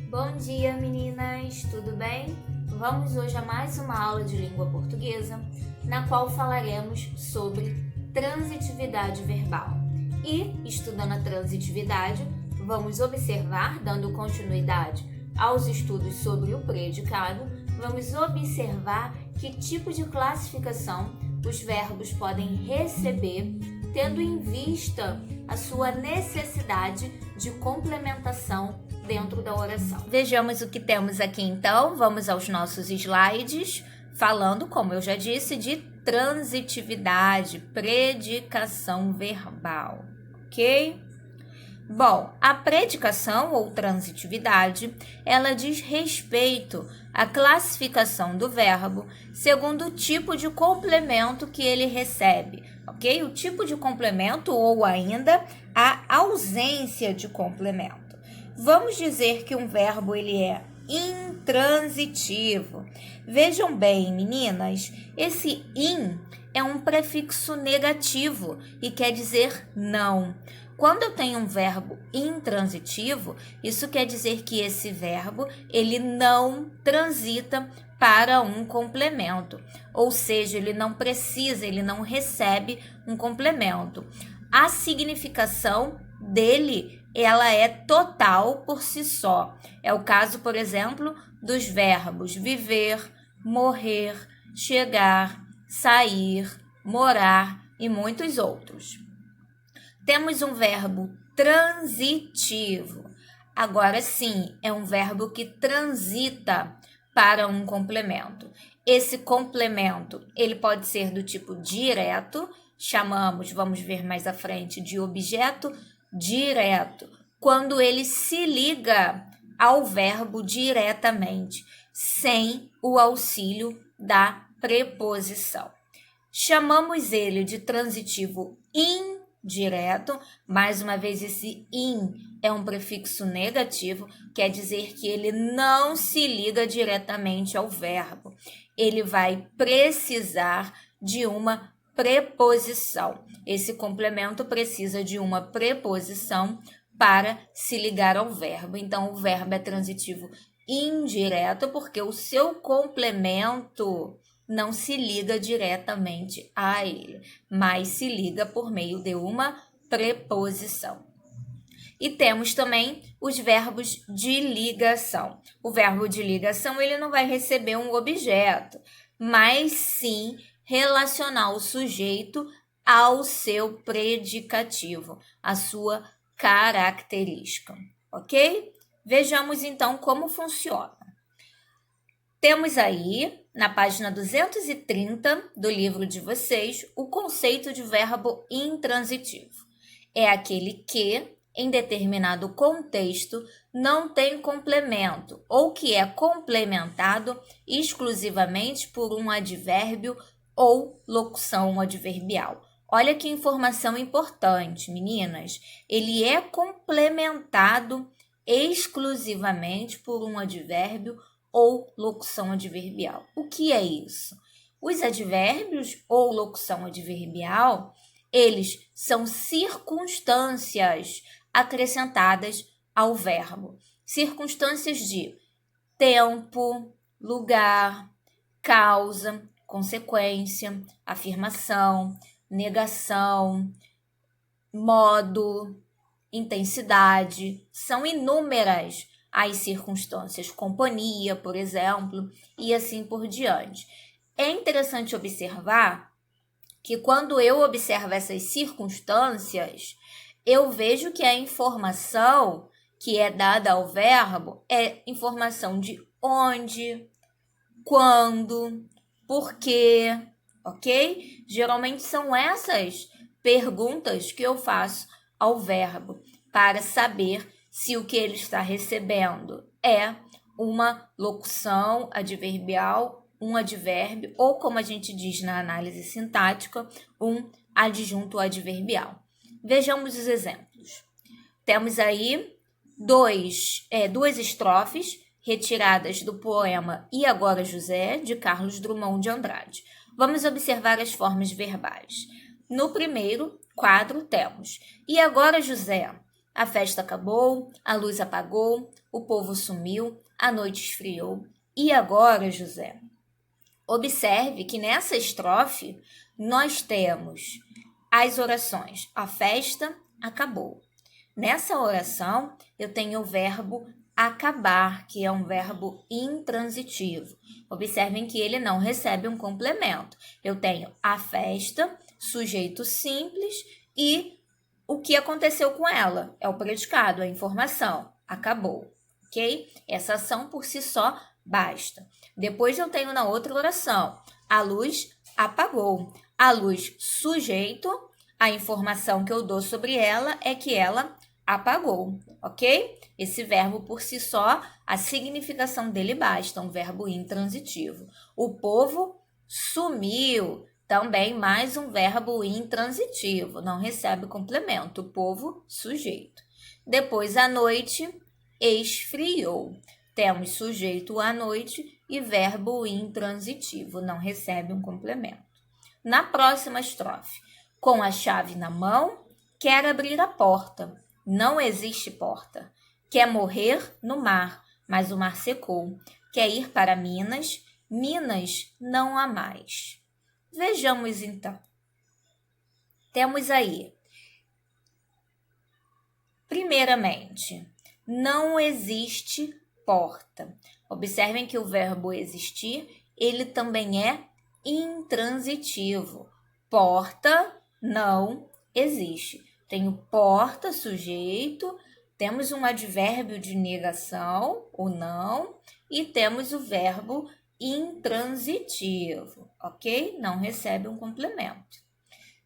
Bom dia, meninas! Tudo bem? Vamos hoje a mais uma aula de língua portuguesa, na qual falaremos sobre transitividade verbal. E, estudando a transitividade, vamos observar, dando continuidade aos estudos sobre o predicado, vamos observar que tipo de classificação os verbos podem receber, tendo em vista a sua necessidade de complementação dentro da oração. Vejamos o que temos aqui então, vamos aos nossos slides, falando, como eu já disse, de transitividade, predicação verbal, ok? Bom, a predicação ou transitividade, ela diz respeito à classificação do verbo segundo o tipo de complemento que ele recebe, ok? O tipo de complemento ou ainda a ausência de complemento. Vamos dizer que um verbo ele é intransitivo. Vejam bem, meninas, esse in é um prefixo negativo e quer dizer não. Quando eu tenho um verbo intransitivo, isso quer dizer que esse verbo ele não transita para um complemento, ou seja, ele não precisa, ele não recebe um complemento. A significação dele ela é total por si só. É o caso, por exemplo, dos verbos viver, morrer, chegar, sair, morar e muitos outros. Temos um verbo transitivo. Agora sim, é um verbo que transita para um complemento. Esse complemento, ele pode ser do tipo direto, chamamos, vamos ver mais à frente, de objeto direto, quando ele se liga ao verbo diretamente, sem o auxílio da preposição. Chamamos ele de transitivo indireto, mais uma vez esse in é um prefixo negativo, quer dizer que ele não se liga diretamente ao verbo, ele vai precisar de uma preposição. Esse complemento precisa de uma preposição para se ligar ao verbo. Então, o verbo é transitivo indireto porque o seu complemento não se liga diretamente a ele, mas se liga por meio de uma preposição. E temos também os verbos de ligação. O verbo de ligação ele não vai receber um objeto, mas sim relacionar o sujeito ao seu predicativo, a sua característica, ok? Vejamos então como funciona. Temos aí, na página 230 do livro de vocês, o conceito de verbo intransitivo. É aquele que, em determinado contexto, não tem complemento ou que é complementado exclusivamente por um advérbio ou locução adverbial. Olha que informação importante, meninas. Ele é complementado exclusivamente por um advérbio ou locução adverbial. O que é isso? Os advérbios ou locução adverbial, eles são circunstâncias acrescentadas ao verbo. Circunstâncias de tempo, lugar, causa, consequência, afirmação, negação, modo, intensidade. São inúmeras as circunstâncias, companhia, por exemplo, e assim por diante. É interessante observar que quando eu observo essas circunstâncias, eu vejo que a informação que é dada ao verbo é informação de onde, quando, por quê, ok? Geralmente são essas perguntas que eu faço ao verbo para saber se o que ele está recebendo é uma locução adverbial, um advérbio, ou como a gente diz na análise sintática, um adjunto adverbial. Vejamos os exemplos. Temos aí duas estrofes retiradas do poema E Agora José, de Carlos Drummond de Andrade. Vamos observar as formas verbais. No primeiro quadro temos: E agora José? A festa acabou, a luz apagou, o povo sumiu, a noite esfriou. E agora, José? Observe que nessa estrofe nós temos as orações a festa acabou. Nessa oração eu tenho o verbo acabar, que é um verbo intransitivo. Observem que ele não recebe um complemento. Eu tenho a festa, sujeito simples e o que aconteceu com ela é o predicado, a informação, acabou, ok? Essa ação por si só basta. Depois eu tenho na outra oração, a luz apagou. A luz sujeito, a informação que eu dou sobre ela é que ela apagou, ok? Esse verbo por si só, a significação dele basta, um verbo intransitivo. O povo sumiu, também mais um verbo intransitivo, não recebe complemento, o povo sujeito. Depois a noite esfriou. Temos sujeito à noite e verbo intransitivo, não recebe um complemento. Na próxima estrofe, com a chave na mão, quer abrir a porta. Não existe porta. Quer morrer no mar, mas o mar secou. Quer ir para Minas, Minas não há mais. Vejamos então. Temos aí, primeiramente, não existe porta. Observem que o verbo existir, ele também é intransitivo. Porta não existe. Tenho porta, sujeito, temos um advérbio de negação, ou não, e temos o verbo intransitivo, ok? Não recebe um complemento.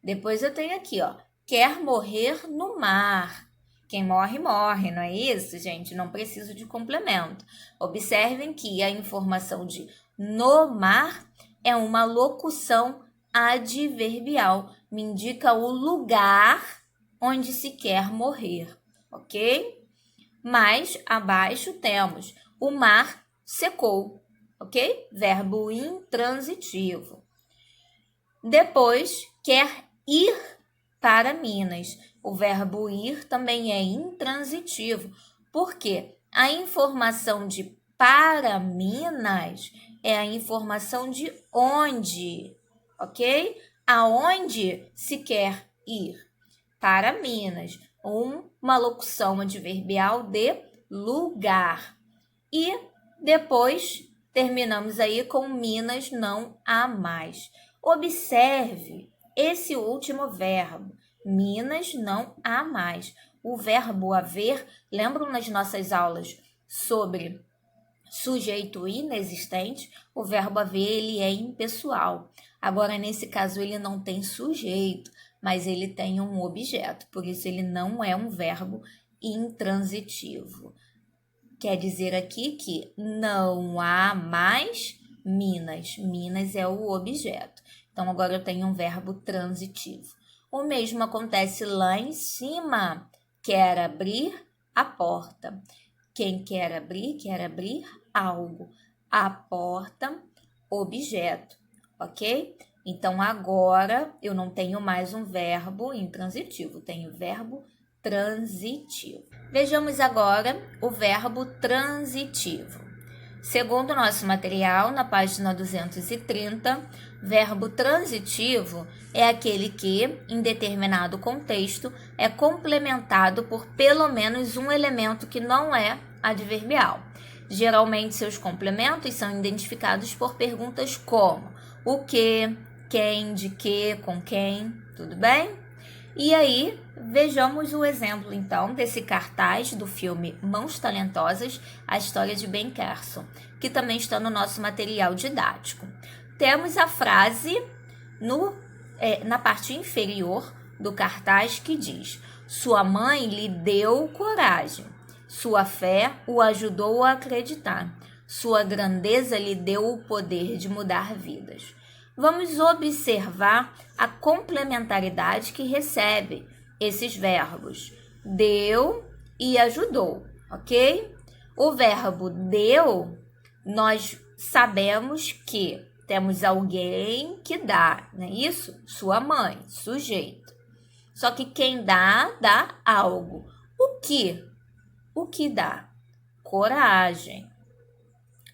Depois eu tenho aqui, ó, quer morrer no mar. Quem morre, morre, não é isso, gente? Não preciso de complemento. Observem que a informação de no mar é uma locução adverbial, me indica o lugar onde se quer morrer, ok? Mas abaixo temos o mar secou, ok? Verbo intransitivo. Depois, quer ir para Minas. O verbo ir também é intransitivo, porque a informação de para Minas é a informação de onde, ok? Aonde se quer ir? Para Minas, uma locução adverbial de lugar. E depois terminamos aí com Minas não há mais. Observe esse último verbo, Minas não há mais. O verbo haver, lembram nas nossas aulas sobre sujeito inexistente? O verbo haver, ele é impessoal. Agora, nesse caso, ele não tem sujeito, mas ele tem um objeto, por isso ele não é um verbo intransitivo. Quer dizer aqui que não há mais Minas. Minas é o objeto. Então, agora eu tenho um verbo transitivo. O mesmo acontece lá em cima. Quer abrir a porta. Quem quer abrir algo. A porta, objeto, ok? Então, agora eu não tenho mais um verbo intransitivo, tenho verbo transitivo. Vejamos agora o verbo transitivo. Segundo o nosso material, na página 230, verbo transitivo é aquele que, em determinado contexto, é complementado por pelo menos um elemento que não é adverbial. Geralmente, seus complementos são identificados por perguntas como o que, quem, de que, com quem, tudo bem? E aí, vejamos o exemplo, então, desse cartaz do filme Mãos Talentosas, a história de Ben Carson, que também está no nosso material didático. Temos a frase na parte inferior do cartaz que diz: sua mãe lhe deu coragem, sua fé o ajudou a acreditar, sua grandeza lhe deu o poder de mudar vidas. Vamos observar a complementaridade que recebe esses verbos. Deu e ajudou, ok? O verbo deu, nós sabemos que temos alguém que dá, não é isso? Sua mãe, sujeito. Só que quem dá, dá algo. O que? O que dá? coragem.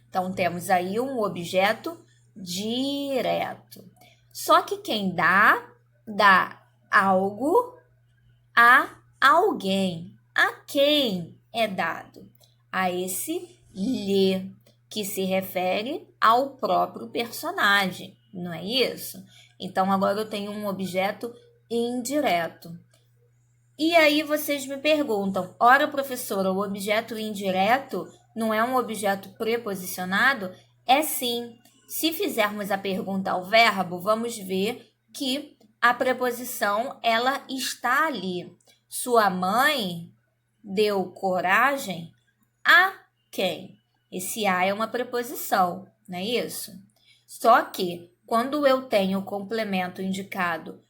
Então, temos aí um objeto direto. Só que quem dá algo a alguém. A quem é dado? A esse lhe, que se refere ao próprio personagem, não é isso? Então, agora eu tenho um objeto indireto. E aí vocês me perguntam, ora, professora, o objeto indireto não é um objeto preposicionado? É sim. Se fizermos a pergunta ao verbo, vamos ver que a preposição, ela está ali. Sua mãe deu coragem a quem? Esse a é uma preposição, não é isso? Só que, quando eu tenho o complemento indicado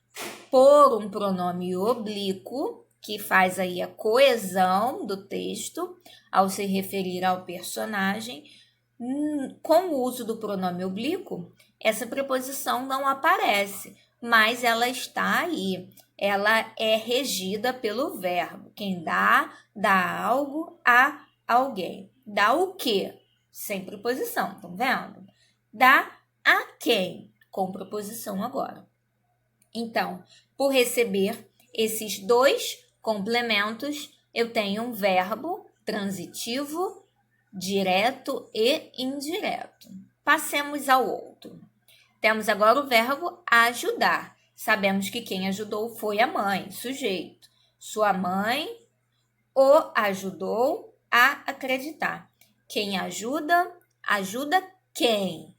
por um pronome oblíquo, que faz aí a coesão do texto, ao se referir ao personagem, com o uso do pronome oblíquo, essa preposição não aparece, mas ela está aí. Ela é regida pelo verbo. Quem dá algo a alguém. Dá o quê? Sem preposição, estão vendo? Dá a quem? Com preposição agora. Então, por receber esses dois complementos, eu tenho um verbo transitivo, direto e indireto. Passemos ao outro. Temos agora o verbo ajudar. Sabemos que quem ajudou foi a mãe, sujeito. Sua mãe o ajudou a acreditar. Quem ajuda, ajuda quem?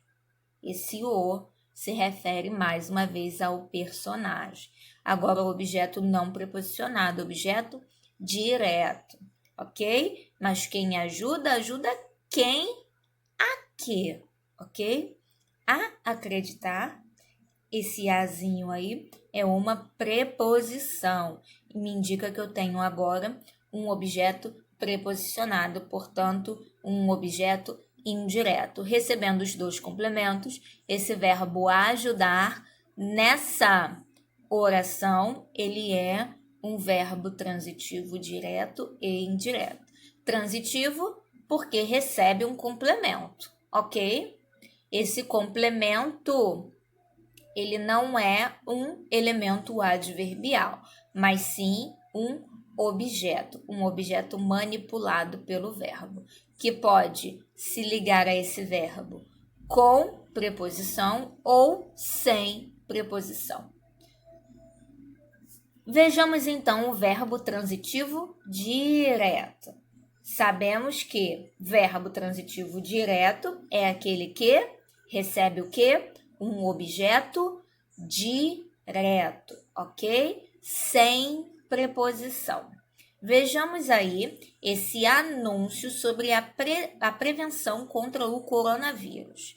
Esse o se refere mais uma vez ao personagem. Agora, o objeto não preposicionado, objeto direto, ok? Mas quem ajuda, ajuda quem a quê, ok? A acreditar, esse azinho aí é uma preposição e me indica que eu tenho agora um objeto preposicionado, portanto, um objeto indireto. Recebendo os dois complementos, esse verbo ajudar, nessa oração, ele é um verbo transitivo direto e indireto. Transitivo porque recebe um complemento, ok? Esse complemento, ele não é um elemento adverbial, mas sim um objeto manipulado pelo verbo, que pode se ligar a esse verbo com preposição ou sem preposição. Vejamos então o verbo transitivo direto. Sabemos que verbo transitivo direto é aquele que recebe o quê? Um objeto direto, ok? Sem preposição. Vejamos aí esse anúncio sobre a prevenção contra o coronavírus.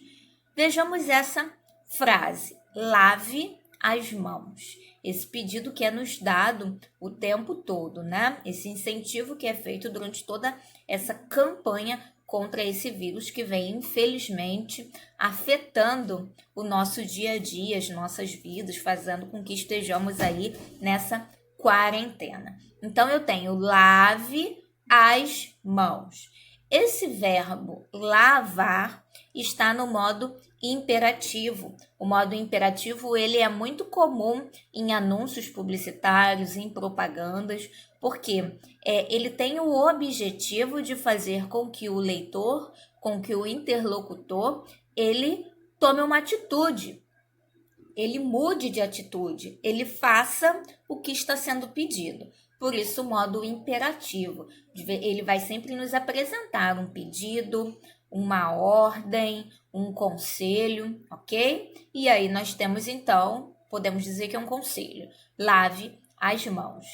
Vejamos essa frase: lave as mãos. Esse pedido que é nos dado o tempo todo, né? Esse incentivo que é feito durante toda essa campanha contra esse vírus que vem, infelizmente, afetando o nosso dia a dia, as nossas vidas, fazendo com que estejamos aí nessa quarentena. Então, eu tenho lave as mãos. Esse verbo lavar está no modo imperativo. O modo imperativo, ele é muito comum em anúncios publicitários, em propagandas, porque ele tem o objetivo de fazer com que o leitor, com que o interlocutor, ele tome uma atitude, ele mude de atitude, ele faça o que está sendo pedido. Por isso, o modo imperativo, ele vai sempre nos apresentar um pedido, uma ordem, um conselho, ok? E aí nós temos então, podemos dizer que é um conselho: lave as mãos.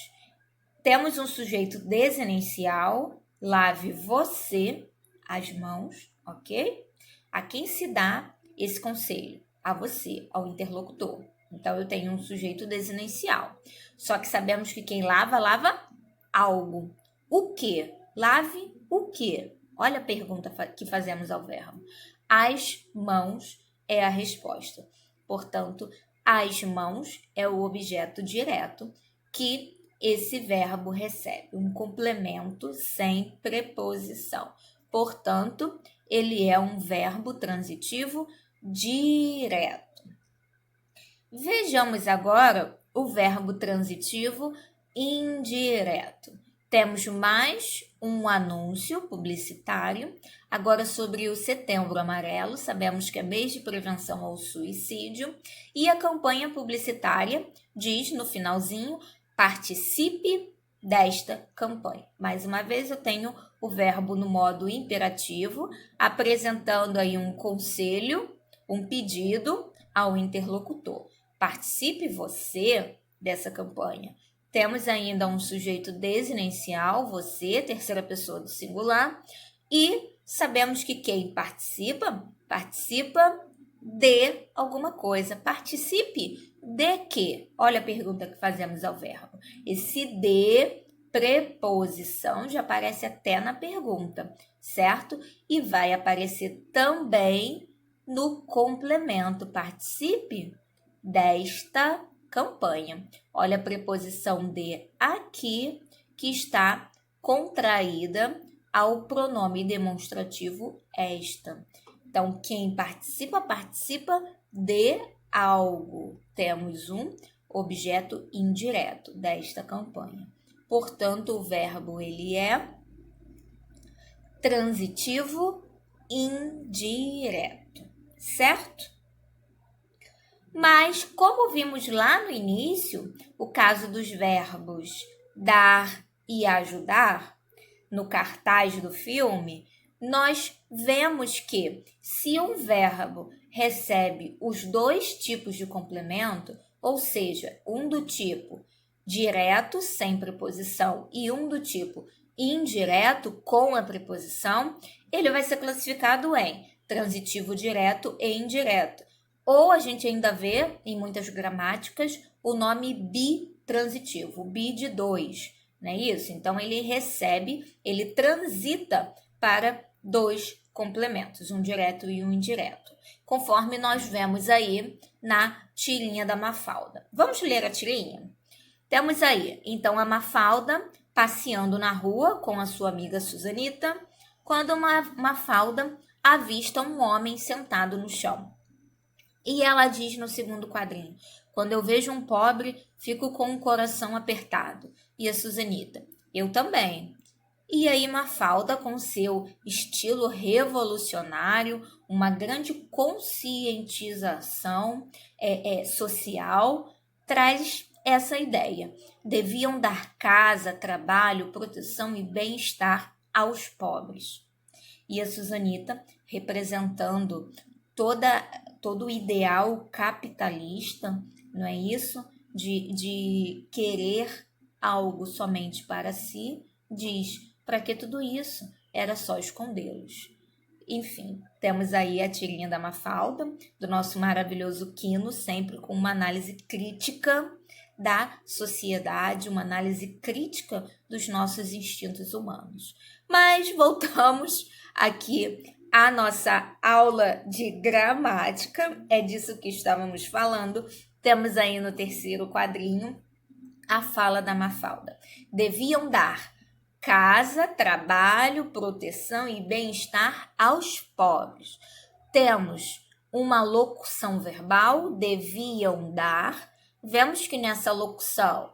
Temos um sujeito desinicial, lave você as mãos, ok? A quem se dá esse conselho? A você, ao interlocutor. Então, eu tenho um sujeito desinicial. Só que sabemos que quem lava, lava algo. O quê? Lave o quê? Olha a pergunta que fazemos ao verbo. As mãos é a resposta. Portanto, as mãos é o objeto direto que esse verbo recebe, um complemento sem preposição. Portanto, ele é um verbo transitivo direto. Vejamos agora o verbo transitivo indireto. Temos mais um anúncio publicitário. Agora sobre o Setembro Amarelo, sabemos que é mês de prevenção ao suicídio. E a campanha publicitária diz no finalzinho, participe desta campanha. Mais uma vez eu tenho o verbo no modo imperativo, apresentando aí um conselho, um pedido ao interlocutor. Participe você dessa campanha. Temos ainda um sujeito desinencial, você, terceira pessoa do singular, e sabemos que quem participa de alguma coisa. Participe de quê? Olha a pergunta que fazemos ao verbo. Esse de preposição já aparece até na pergunta, certo? E vai aparecer também no complemento. Participe desta campanha. Olha a preposição de aqui, que está contraída ao pronome demonstrativo esta. Então, quem participa de algo. Temos um objeto indireto desta campanha. Portanto, o verbo ele é transitivo indireto, certo? Mas, como vimos lá no início, o caso dos verbos dar e ajudar, no cartaz do filme, nós vemos que se um verbo recebe os dois tipos de complemento, ou seja, um do tipo direto, sem preposição, e um do tipo indireto, com a preposição, ele vai ser classificado em transitivo direto e indireto. Ou a gente ainda vê, em muitas gramáticas, o nome bitransitivo, bi de dois, não é isso? Então, ele transita para dois complementos, um direto e um indireto, conforme nós vemos aí na tirinha da Mafalda. Vamos ler a tirinha? Temos aí, então, a Mafalda passeando na rua com a sua amiga Susanita, quando uma Mafalda avista um homem sentado no chão. E ela diz no segundo quadrinho, quando eu vejo um pobre, fico com o coração apertado. E a Susanita, eu também. E aí Mafalda, com seu estilo revolucionário, uma grande conscientização social, traz essa ideia. Deviam dar casa, trabalho, proteção e bem-estar aos pobres. E a Susanita, representando todo o ideal capitalista, não é isso? De querer algo somente para si, diz, para que tudo isso? Era só escondê-los. Enfim, temos aí a tirinha da Mafalda, do nosso maravilhoso Quino, sempre com uma análise crítica da sociedade, uma análise crítica dos nossos instintos humanos. Mas voltamos aqui à nossa aula de gramática, é disso que estávamos falando. Temos aí no terceiro quadrinho a fala da Mafalda. Deviam dar casa, trabalho, proteção e bem-estar aos pobres. Temos uma locução verbal, deviam dar. Vemos que nessa locução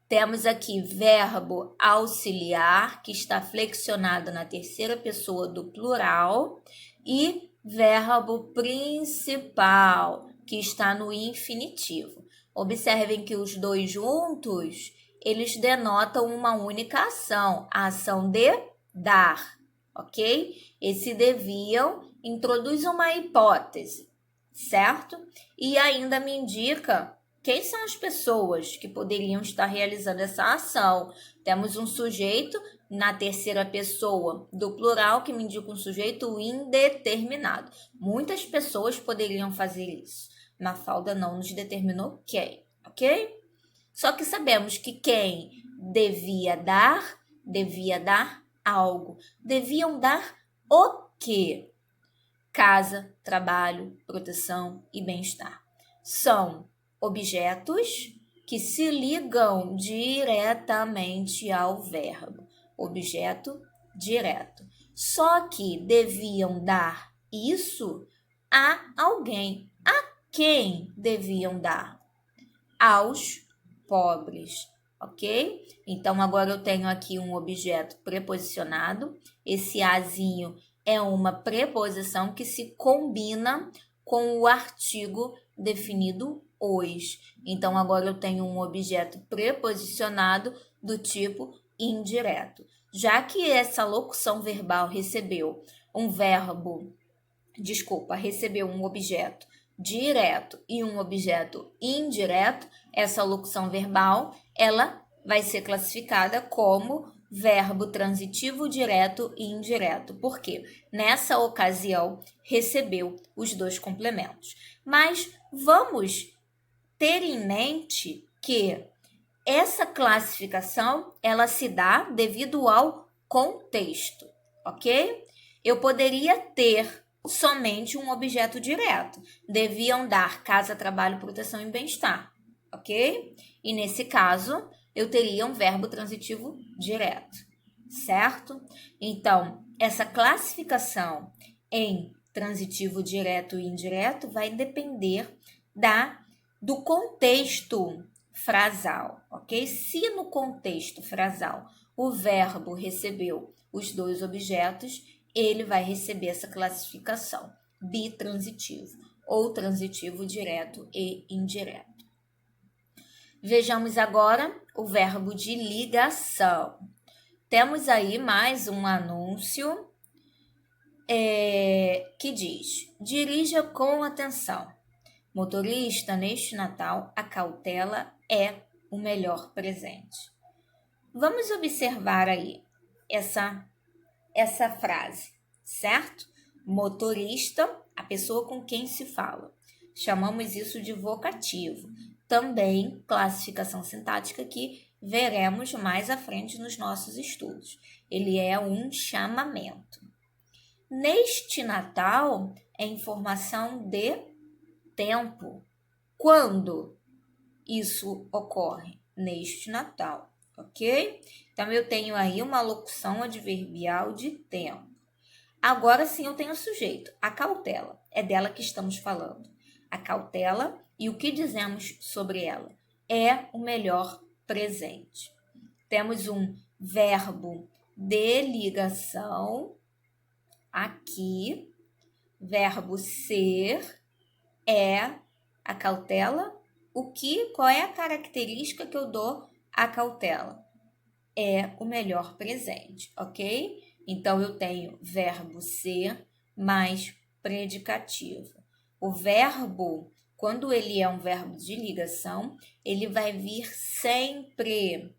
temos aqui verbo auxiliar, que está flexionado na terceira pessoa do plural, e verbo principal, que está no infinitivo. Observem que os dois juntos, eles denotam uma única ação, a ação de dar, ok? Esse deviam introduz uma hipótese, certo? E ainda me indica quem são as pessoas que poderiam estar realizando essa ação. Temos um sujeito na terceira pessoa do plural que me indica um sujeito indeterminado. Muitas pessoas poderiam fazer isso. Mafalda não nos determinou quem, ok? Só que sabemos que quem devia dar algo. Deviam dar o quê? Casa, trabalho, proteção e bem-estar. São objetos que se ligam diretamente ao verbo. Objeto direto. Só que deviam dar isso a alguém. A quem deviam dar? Aos pobres, ok? Então, agora eu tenho aqui um objeto preposicionado. Esse azinho é uma preposição que se combina com o artigo definido os. Então, agora eu tenho um objeto preposicionado do tipo indireto. Já que essa locução verbal recebeu recebeu um objeto direto e um objeto indireto, essa locução verbal, ela vai ser classificada como verbo transitivo direto e indireto, porque nessa ocasião recebeu os dois complementos. Mas vamos ter em mente que essa classificação, ela se dá devido ao contexto, ok? Eu poderia ter somente um objeto direto. Deviam dar casa, trabalho, proteção e bem-estar, ok? E nesse caso, eu teria um verbo transitivo direto, certo? Então, essa classificação em transitivo direto e indireto vai depender do contexto frasal, ok? Se no contexto frasal o verbo recebeu os dois objetos, ele vai receber essa classificação bitransitivo ou transitivo direto e indireto. Vejamos agora o verbo de ligação. Temos aí mais um anúncio que diz: dirija com atenção. Motorista, neste Natal, a cautela é o melhor presente. Vamos observar aí essa frase, certo? Motorista, a pessoa com quem se fala. Chamamos isso de vocativo. Também classificação sintática que veremos mais à frente nos nossos estudos. Ele é um chamamento. Neste Natal é informação de tempo. Quando isso ocorre? Neste Natal, ok? Então, eu tenho aí uma locução adverbial de tempo. Agora sim eu tenho o sujeito, a cautela. É dela que estamos falando. A cautela, e o que dizemos sobre ela? É o melhor presente. Temos um verbo de ligação aqui, verbo ser, é a cautela. Qual é a característica que eu dou à cautela? É o melhor presente, ok? Então, eu tenho verbo ser mais predicativo. O verbo, quando ele é um verbo de ligação, ele vai vir sempre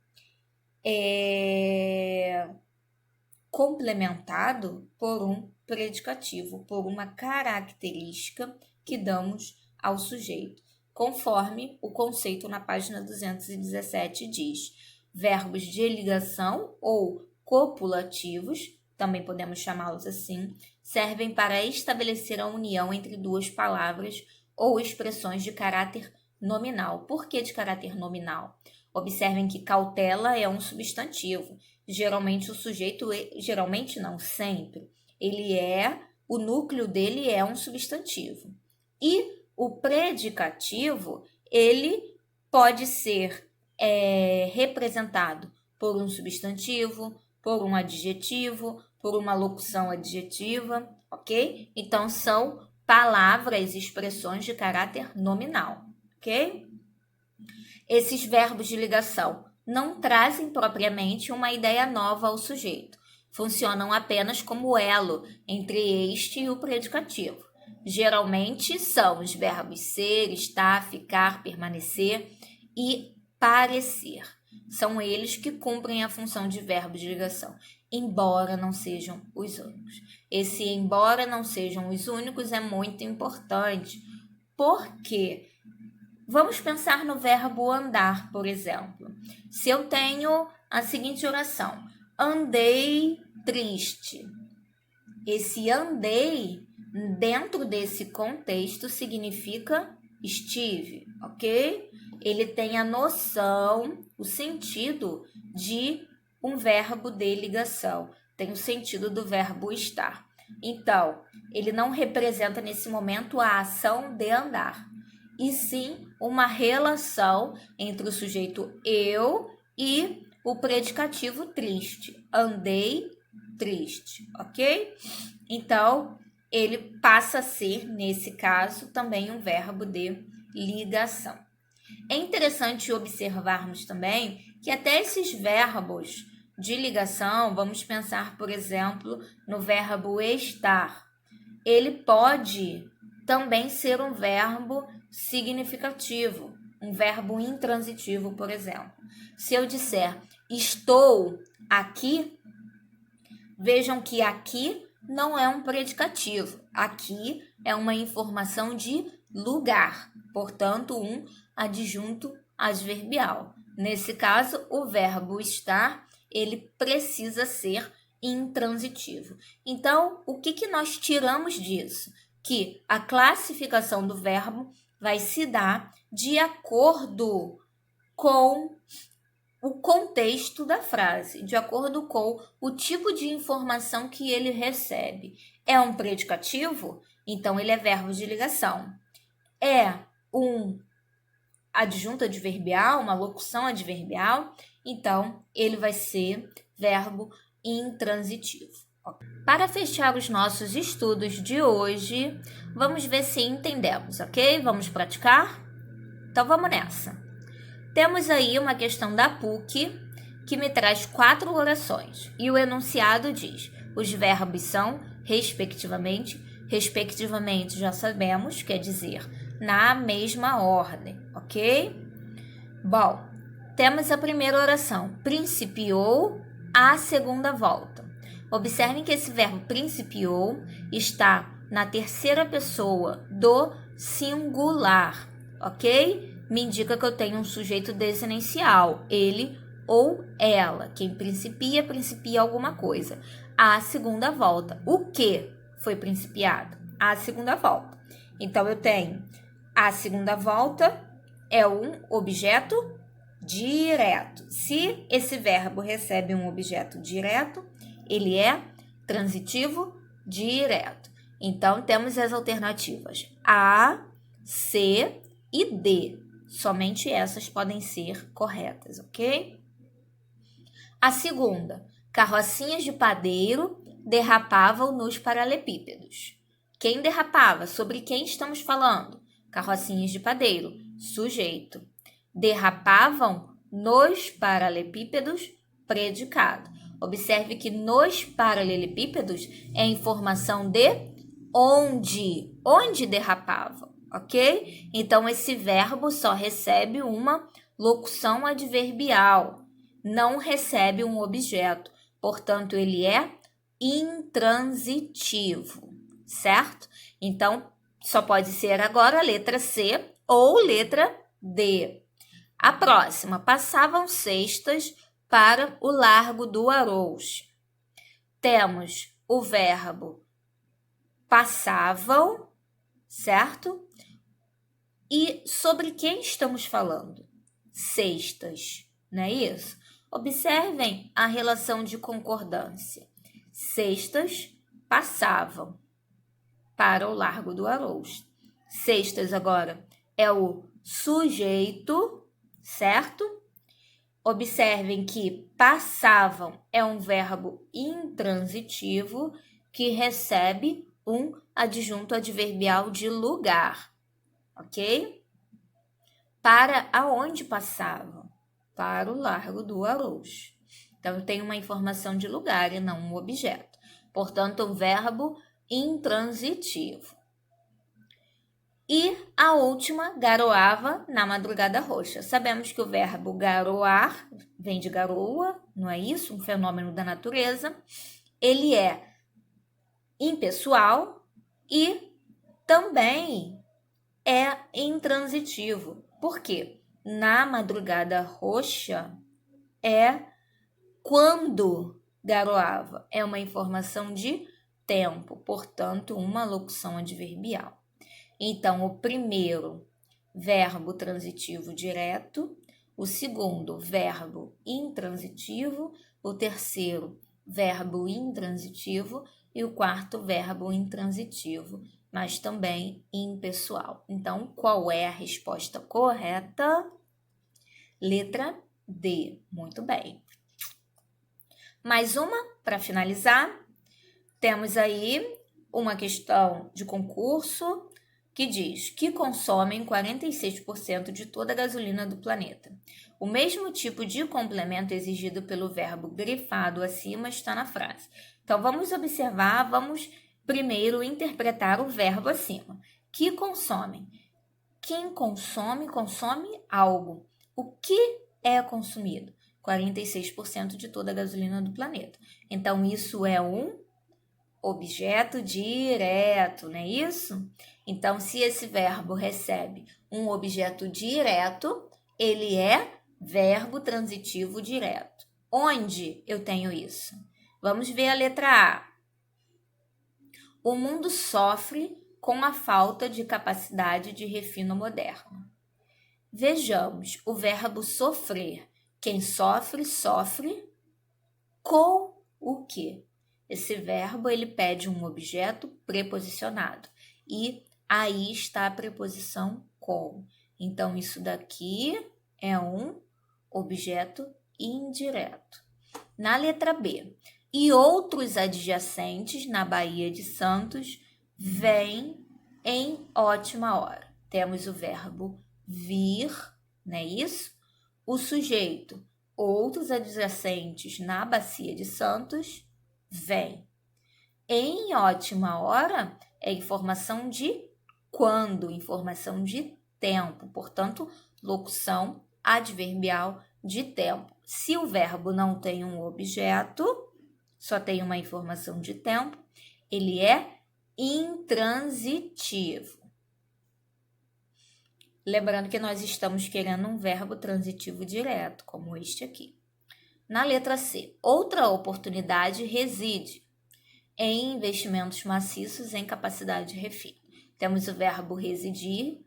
complementado por um predicativo, por uma característica que damos ao sujeito, conforme o conceito na página 217 diz. Verbos de ligação ou copulativos, também podemos chamá-los assim, servem para estabelecer a união entre duas palavras ou expressões de caráter nominal. Por que de caráter nominal? Observem que cautela é um substantivo. Geralmente o sujeito, geralmente não, sempre, o núcleo dele é um substantivo. E o predicativo, ele pode ser representado por um substantivo, por um adjetivo, por uma locução adjetiva, ok? Então, são palavras, expressões de caráter nominal, ok? Esses verbos de ligação não trazem propriamente uma ideia nova ao sujeito. Funcionam apenas como elo entre este e o predicativo. Geralmente são os verbos ser, estar, ficar, permanecer e parecer. São eles que cumprem a função de verbo de ligação, embora não sejam os únicos. Esse embora não sejam os únicos é muito importante, porque vamos pensar no verbo andar, por exemplo. Se eu tenho a seguinte oração: andei triste. Esse andei, dentro desse contexto, significa estive, ok? Ele tem a noção, o sentido de um verbo de ligação. tem o sentido do verbo estar. Então, ele não representa nesse momento a ação de andar, e sim uma relação entre o sujeito eu e o predicativo triste. Andei triste, ok? Então, ele passa a ser, nesse caso, também um verbo de ligação. É interessante observarmos também que até esses verbos de ligação, vamos pensar, por exemplo, no verbo estar. Ele pode também ser um verbo significativo, um verbo intransitivo, por exemplo. Se eu disser estou aqui, vejam que aqui não é um predicativo. Aqui é uma informação de lugar, portanto, um adjunto adverbial. Nesse caso, o verbo estar, ele precisa ser intransitivo. Então, o que nós tiramos disso? Que a classificação do verbo vai se dar de acordo com o contexto da frase, de acordo com o tipo de informação que ele recebe. É um predicativo? Então, ele é verbo de ligação. É um adjunto adverbial, uma locução adverbial? Então, ele vai ser verbo intransitivo. Para fechar os nossos estudos de hoje, vamos ver se entendemos, ok? Vamos praticar? Então, vamos nessa. Temos aí uma questão da PUC que me traz 4 orações e o enunciado diz: os verbos são respectivamente já sabemos, quer dizer, na mesma ordem, ok? Bom, temos a primeira oração, principiou a segunda volta. Observem que esse verbo principiou está na terceira pessoa do singular, ok? Me indica que eu tenho um sujeito desinicial, ele ou ela. Quem principia alguma coisa. A segunda volta. O que foi principiado? A segunda volta. Então, eu tenho a segunda volta é um objeto direto. Se esse verbo recebe um objeto direto, ele é transitivo direto. Então, temos as alternativas A, C e D. Somente essas podem ser corretas, ok? A segunda, carrocinhas de padeiro derrapavam nos paralelepípedos. Quem derrapava? Sobre quem estamos falando? Carrocinhas de padeiro, sujeito. Derrapavam nos paralelepípedos, predicado. Observe que nos paralelepípedos é informação de onde derrapavam. Ok? Então, esse verbo só recebe uma locução adverbial, não recebe um objeto. Portanto, ele é intransitivo, certo? Então, só pode ser agora a letra C ou letra D. A próxima, passavam cestas para o Largo do Arous. Temos o verbo passavam, certo? E sobre quem estamos falando? Cestas, não é isso? Observem a relação de concordância. Cestas passavam para o Largo do Arous. Cestas agora é o sujeito, certo? Observem que passavam é um verbo intransitivo que recebe um adjunto adverbial de lugar. Ok? Para aonde passavam? Para o Largo do Arous. Então, eu tenho uma informação de lugar e não um objeto. Portanto, um verbo intransitivo. E a última, garoava na madrugada roxa. Sabemos que o verbo garoar vem de garoa, não é isso? Um fenômeno da natureza. Ele é impessoal e também é intransitivo. Por quê? Na madrugada roxa é quando garoava. É uma informação de tempo, portanto, uma locução adverbial. Então, o primeiro, verbo transitivo direto. O segundo, verbo intransitivo. O terceiro, verbo intransitivo e o quarto verbo intransitivo, mas também impessoal. Então, qual é a resposta correta? Letra D. Muito bem. Mais uma para finalizar. Temos aí uma questão de concurso que diz que consomem 46% de toda a gasolina do planeta. O mesmo tipo de complemento exigido pelo verbo grifado acima está na frase. Então, vamos observar, vamos primeiro interpretar o verbo acima. Que consomem. Quem consome, consome algo. O que é consumido? 46% de toda a gasolina do planeta. Então, isso é um objeto direto, não é isso? Então, se esse verbo recebe um objeto direto, ele é verbo transitivo direto. Onde eu tenho isso? Vamos ver a letra A. O mundo sofre com a falta de capacidade de refino moderno. Vejamos o verbo sofrer. Quem sofre, sofre com o quê? Esse verbo, ele pede um objeto preposicionado. E aí está a preposição com. Então, isso daqui é um objeto indireto. Na letra B. E outros adjacentes na Baía de Santos vêm em ótima hora. Temos o verbo vir, não é isso? O sujeito, outros adjacentes na Bacia de Santos, vem. Em ótima hora é informação de quando, informação de tempo, portanto, locução adverbial de tempo. Se o verbo não tem um objeto, só tem uma informação de tempo, ele é intransitivo. Lembrando que nós estamos querendo um verbo transitivo direto, como este aqui. Na letra C, outra oportunidade reside em investimentos maciços em capacidade de refino. Temos o verbo residir,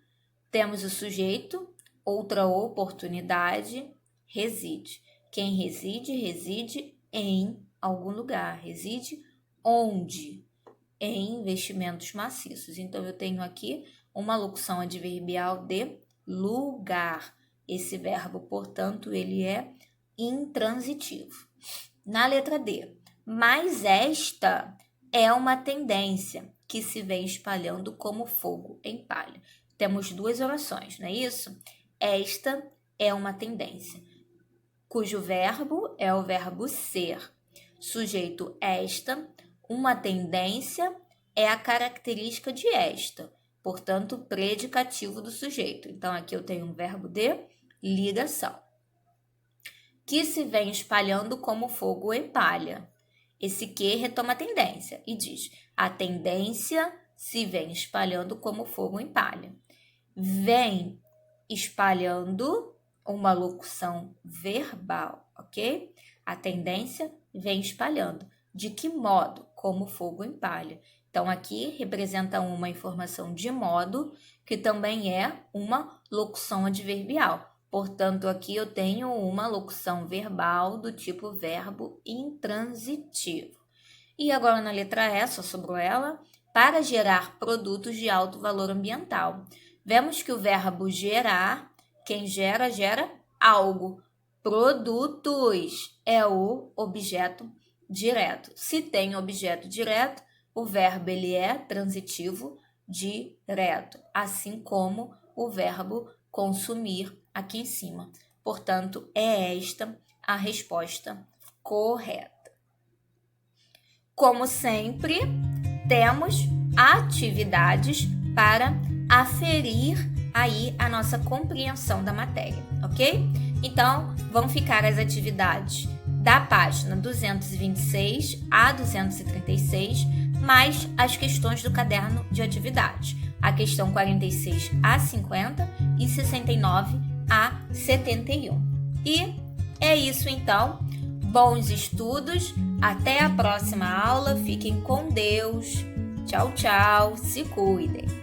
temos o sujeito, outra oportunidade, reside. Quem reside, reside em algum lugar. Reside onde? Em investimentos maciços. Então, eu tenho aqui uma locução adverbial de lugar. Esse verbo, portanto, ele é intransitivo. Na letra D, mas esta é uma tendência que se vem espalhando como fogo em palha. Temos duas orações, não é isso? Esta é uma tendência, cujo verbo é o verbo ser. Sujeito esta, uma tendência é a característica de esta, portanto, predicativo do sujeito. Então, aqui eu tenho um verbo de ligação, que se vem espalhando como fogo em palha. Esse que retoma a tendência e diz: a tendência se vem espalhando como fogo em palha. Vem espalhando uma locução verbal, ok? A tendência vem espalhando. De que modo? Como fogo em palha. Então, aqui representa uma informação de modo, que também é uma locução adverbial. Portanto, aqui eu tenho uma locução verbal do tipo verbo intransitivo. E agora na letra E, só sobrou ela, para gerar produtos de alto valor ambiental. Vemos que o verbo gerar, quem gera, gera algo. Produtos é o objeto direto. Se tem objeto direto, o verbo ele é transitivo direto, assim como o verbo consumir aqui em cima. Portanto, é esta a resposta correta. Como sempre, temos atividades para aferir aí a nossa compreensão da matéria, ok? Então, vão ficar as atividades da página 226 a 236, mais as questões do caderno de atividades. A questão 46 a 50 e 69 a 71. E é isso então. Bons estudos. Até a próxima aula. Fiquem com Deus. Tchau, tchau. Se cuidem.